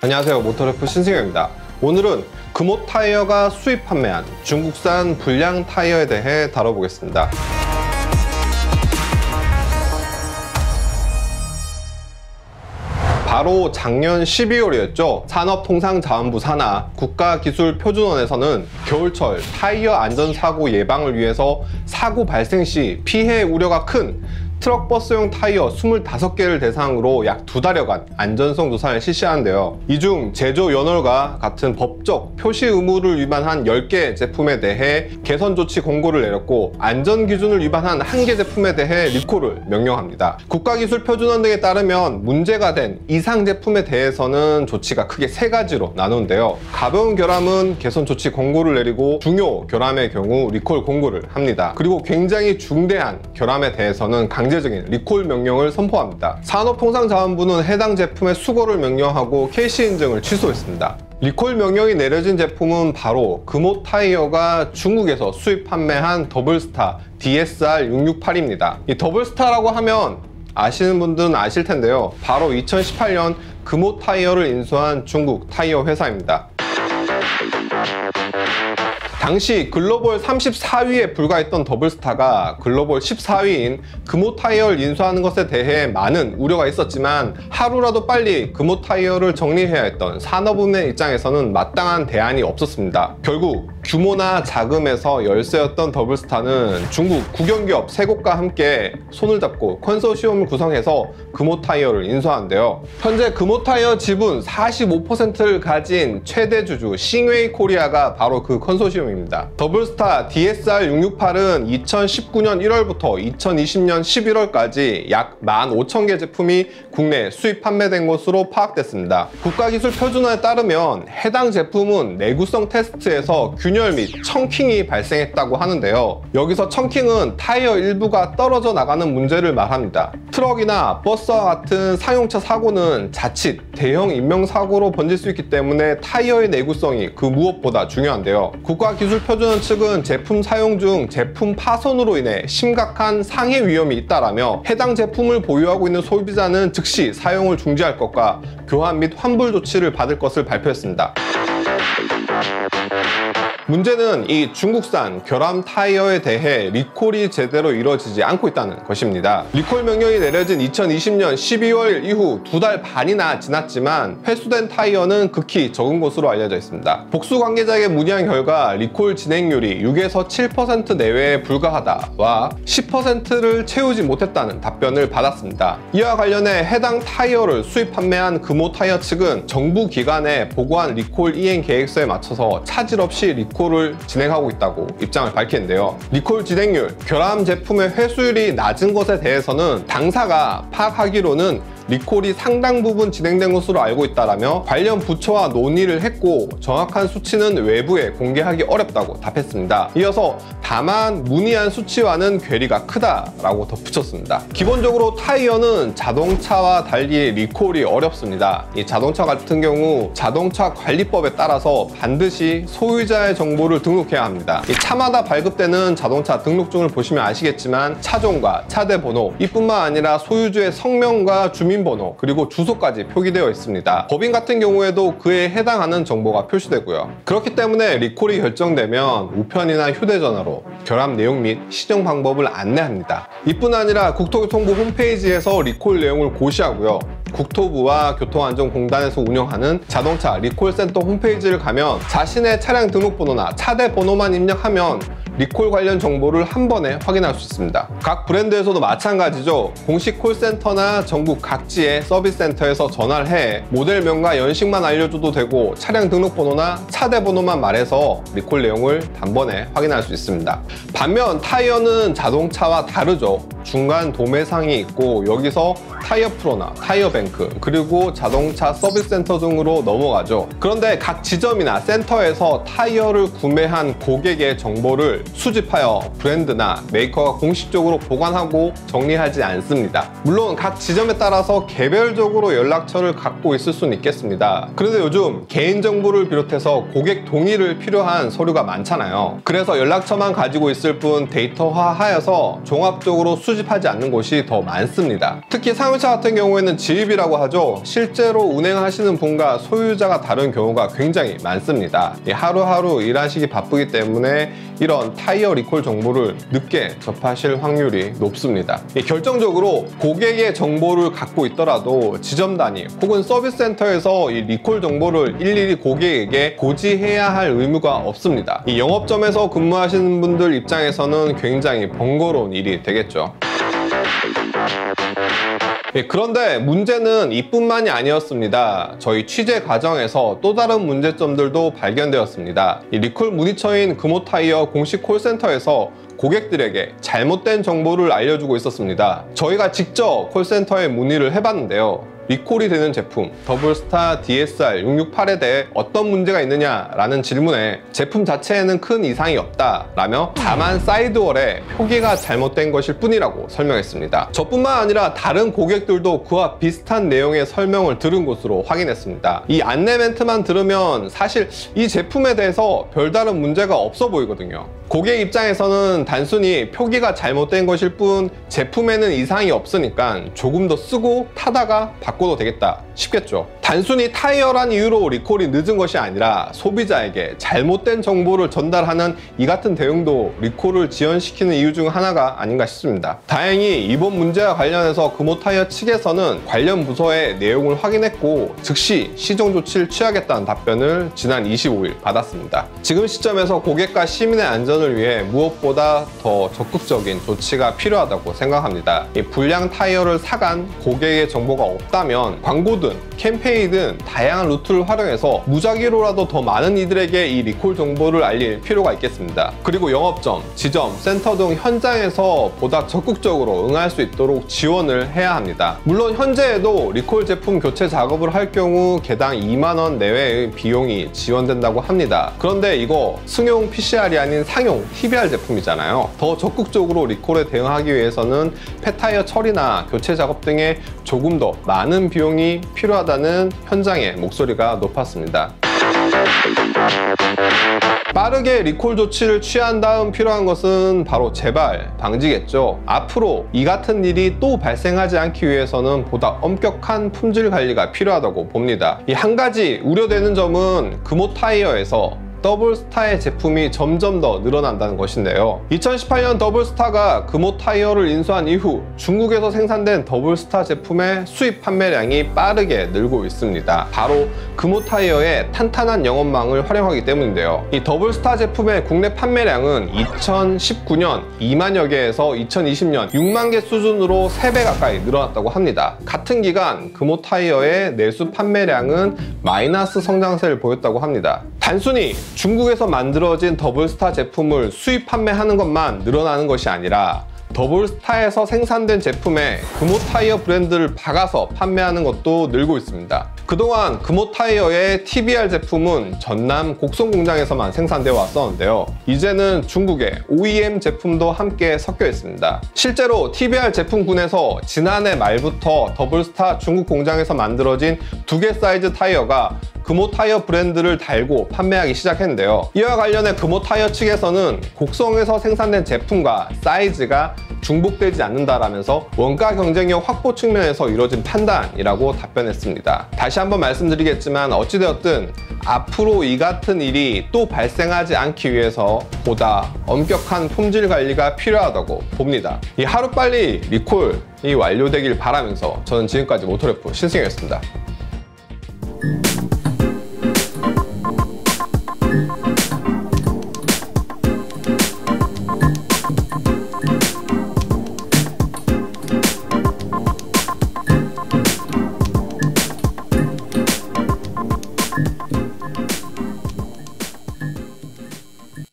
안녕하세요, 모터래프 신승엽입니다. 오늘은 금호 타이어가 수입 판매한 중국산 불량 타이어에 대해 다뤄보겠습니다. 바로 작년 12월이었죠. 산업통상자원부 산하 국가기술표준원에서는 겨울철 타이어 안전사고 예방을 위해서 사고 발생 시 피해 우려가 큰 트럭 버스용 타이어 25개를 대상으로 약 2달여간 안전성 조사를 실시하는데요. 이 중 제조 연월과 같은 법적 표시 의무를 위반한 10개 제품에 대해 개선 조치 공고를 내렸고, 안전 기준을 위반한 1개 제품에 대해 리콜을 명령합니다. 국가기술표준원 등에 따르면 문제가 된 이상 제품에 대해서는 조치가 크게 3가지로 나누는데요. 가벼운 결함은 개선 조치 공고를 내리고, 중요 결함의 경우 리콜 공고를 합니다. 그리고 굉장히 중대한 결함에 대해서는 강제적인 리콜 명령을 선포합니다. 산업통상자원부는 해당 제품의 수거를 명령하고 KC 인증을 취소했습니다. 리콜 명령이 내려진 제품은 바로 금호 타이어가 중국에서 수입 판매한 더블스타 DSR668입니다. 이 더블스타라고 하면 아시는 분들은 아실 텐데요. 바로 2018년 금호 타이어를 인수한 중국 타이어 회사입니다. 당시 글로벌 34위에 불과했던 더블스타가 글로벌 14위인 금호 타이어를 인수하는 것에 대해 많은 우려가 있었지만, 하루라도 빨리 금호 타이어를 정리해야 했던 산업은의 입장에서는 마땅한 대안이 없었습니다. 결국 규모나 자금에서 열세였던 더블스타는 중국 국영기업 3곳과 함께 손을 잡고 컨소시엄을 구성해서 금호 타이어를 인수하는데요. 현재 금호 타이어 지분 45%를 가진 최대 주주 싱웨이 코리아가 바로 그 컨소시엄입니다. 더블스타 DSR668은 2019년 1월부터 2020년 11월까지 약 15,000개 제품이 국내 수입 판매된 것으로 파악됐습니다. 국가기술표준원에 따르면 해당 제품은 내구성 테스트에서 균열 및 청킹이 발생했다고 하는데요. 여기서 청킹은 타이어 일부가 떨어져 나가는 문제를 말합니다. 트럭이나 버스와 같은 상용차 사고는 자칫 대형 인명사고로 번질 수 있기 때문에 타이어의 내구성이 그 무엇보다 중요한데요. 국가기술표준원 측은 제품 사용 중 제품 파손으로 인해 심각한 상해 위험이 있다라며 해당 제품을 보유하고 있는 소비자는 즉시 사용을 중지할 것과 교환 및 환불 조치를 받을 것을 발표했습니다. 문제는 이 중국산 결함 타이어에 대해 리콜이 제대로 이루어지지 않고 있다는 것입니다. 리콜 명령이 내려진 2020년 12월 이후 2달 반이나 지났지만 회수된 타이어는 극히 적은 것으로 알려져 있습니다. 복수 관계자에게 문의한 결과 리콜 진행률이 6에서 7% 내외에 불과하다와 10%를 채우지 못했다는 답변을 받았습니다. 이와 관련해 해당 타이어를 수입 판매한 금호 타이어 측은 정부 기관에 보고한 리콜 이행 계획서에 맞춰서 차질 없이 리콜을 진행하고 있다고 입장을 밝히는데요. 리콜 진행률, 결함 제품의 회수율이 낮은 것에 대해서는 당사가 파악하기로는 리콜이 상당 부분 진행된 것으로 알고 있다라며 관련 부처와 논의를 했고 정확한 수치는 외부에 공개하기 어렵다고 답했습니다. 이어서 다만 문의한 수치와는 괴리가 크다라고 덧붙였습니다. 기본적으로 타이어는 자동차와 달리 리콜이 어렵습니다. 이 자동차 같은 경우 자동차 관리법에 따라서 반드시 소유자의 정보를 등록해야 합니다. 이 차마다 발급되는 자동차 등록증을 보시면 아시겠지만 차종과 차대 번호, 이뿐만 아니라 소유주의 성명과 주민번호, 그리고 주소까지 표기되어 있습니다. 법인 같은 경우에도 그에 해당하는 정보가 표시되고요. 그렇기 때문에 리콜이 결정되면 우편이나 휴대전화로 결함 내용 및 시정 방법을 안내합니다. 이뿐 아니라 국토교통부 홈페이지에서 리콜 내용을 고시하고요. 국토부와 교통안전공단에서 운영하는 자동차 리콜센터 홈페이지를 가면 자신의 차량 등록번호나 차대 번호만 입력하면 리콜 관련 정보를 한 번에 확인할 수 있습니다. 각 브랜드에서도 마찬가지죠. 공식 콜센터나 전국 각지의 서비스 센터에서 전화를 해 모델명과 연식만 알려줘도 되고 차량 등록번호나 차대 번호만 말해서 리콜 내용을 단번에 확인할 수 있습니다. 반면 타이어는 자동차와 다르죠. 중간 도매상이 있고 여기서 타이어 프로나 타이어 뱅크 그리고 자동차 서비스 센터 등으로 넘어가죠. 그런데 각 지점이나 센터에서 타이어를 구매한 고객의 정보를 수집하여 브랜드나 메이커가 공식적으로 보관하고 정리하지 않습니다. 물론 각 지점에 따라서 입장에서 개별적으로 연락처를 갖고 있을 수는 있겠습니다. 그런데 요즘 개인정보를 비롯해서 고객 동의를 필요한 서류가 많잖아요. 그래서 연락처만 가지고 있을 뿐 데이터화하여서 종합적으로 수집하지 않는 곳이 더 많습니다. 특히 상용차 같은 경우에는 지입이라고 하죠. 실제로 운행하시는 분과 소유자가 다른 경우가 굉장히 많습니다. 하루하루 일하시기 바쁘기 때문에 이런 타이어 리콜 정보를 늦게 접하실 확률이 높습니다. 결정적으로 고객의 정보를 갖고 있더라도 지점 단위 혹은 서비스 센터에서 이 리콜 정보를 일일이 고객에게 고지해야 할 의무가 없습니다. 이 영업점에서 근무하시는 분들 입장에서는 굉장히 번거로운 일이 되겠죠. 그런데 문제는 이뿐만이 아니었습니다. 저희 취재 과정에서 또 다른 문제점들도 발견되었습니다. 이 리콜 문의처인 금호타이어 공식 콜센터에서 고객들에게 잘못된 정보를 알려주고 있었습니다. 저희가 직접 콜센터에 문의를 해봤는데요. 리콜이 되는 제품 더블스타 DSR 668에 대해 어떤 문제가 있느냐라는 질문에 제품 자체에는 큰 이상이 없다라며 다만 사이드월에 표기가 잘못된 것일 뿐이라고 설명했습니다. 저뿐만 아니라 다른 고객들도 그와 비슷한 내용의 설명을 들은 것으로 확인했습니다. 이 안내 멘트만 들으면 사실 이 제품에 대해서 별다른 문제가 없어 보이거든요. 고객 입장에서는 단순히 표기가 잘못된 것일 뿐 제품에는 이상이 없으니까 조금 더 쓰고 타다가 바꿔도 되겠다 싶겠죠. 단순히 타이어란 이유로 리콜이 늦은 것이 아니라 소비자에게 잘못된 정보를 전달하는 이 같은 대응도 리콜을 지연시키는 이유 중 하나가 아닌가 싶습니다. 다행히 이번 문제와 관련해서 금호타이어 측에서는 관련 부서의 내용을 확인했고 즉시 시정 조치를 취하겠다는 답변을 지난 25일 받았습니다. 지금 시점에서 고객과 시민의 안전을 위해 무엇보다 더 적극적인 조치가 필요하다고 생각합니다. 이 불량 타이어를 사간 고객의 정보가 없다면 광고든 캠페인이든 다양한 루트를 활용해서 무작위로라도 더 많은 이들에게 이 리콜 정보를 알릴 필요가 있겠습니다. 그리고 영업점, 지점, 센터 등 현장에서 보다 적극적으로 응할 수 있도록 지원을 해야 합니다. 물론 현재에도 리콜 제품 교체 작업을 할 경우 개당 2만 원 내외의 비용이 지원된다고 합니다. 그런데 이거 승용 PCR이 아닌 상용 TBR 제품이잖아요. 더 적극적으로 리콜에 대응하기 위해서는 폐타이어 처리나 교체 작업 등에 조금 더 많은 비용이 필요하다는 현장의 목소리가 높았습니다. 빠르게 리콜 조치를 취한 다음 필요한 것은 바로 재발 방지겠죠. 앞으로 이 같은 일이 또 발생하지 않기 위해서는 보다 엄격한 품질 관리가 필요하다고 봅니다. 이 한 가지 우려되는 점은 금호타이어에서 더블스타의 제품이 점점 더 늘어난다는 것인데요. 2018년 더블스타가 금호타이어를 인수한 이후 중국에서 생산된 더블스타 제품의 수입 판매량이 빠르게 늘고 있습니다. 바로 금호타이어의 탄탄한 영업망을 활용하기 때문인데요. 이 더블스타 제품의 국내 판매량은 2019년 2만여 개에서 2020년 6만 개 수준으로 3배 가까이 늘어났다고 합니다. 같은 기간 금호타이어의 내수 판매량은 마이너스 성장세를 보였다고 합니다. 단순히 중국에서 만들어진 더블스타 제품을 수입 판매하는 것만 늘어나는 것이 아니라 더블스타에서 생산된 제품에 금호타이어 브랜드를 박아서 판매하는 것도 늘고 있습니다. 그동안 금호타이어의 TBR 제품은 전남 곡성 공장에서만 생산되어 왔었는데요. 이제는 중국의 OEM 제품도 함께 섞여 있습니다. 실제로 TBR 제품군에서 지난해 말부터 더블스타 중국 공장에서 만들어진 2개 사이즈 타이어가 금호타이어 브랜드를 달고 판매하기 시작했는데요. 이와 관련해 금호타이어 측에서는 곡성에서 생산된 제품과 사이즈가 중복되지 않는다라면서 원가 경쟁력 확보 측면에서 이뤄진 판단이라고 답변했습니다. 다시 한번 말씀드리겠지만 어찌되었든 앞으로 이 같은 일이 또 발생하지 않기 위해서 보다 엄격한 품질 관리가 필요하다고 봅니다. 이 하루빨리 리콜이 완료되길 바라면서 저는 지금까지 모터래프 신승엽이었습니다.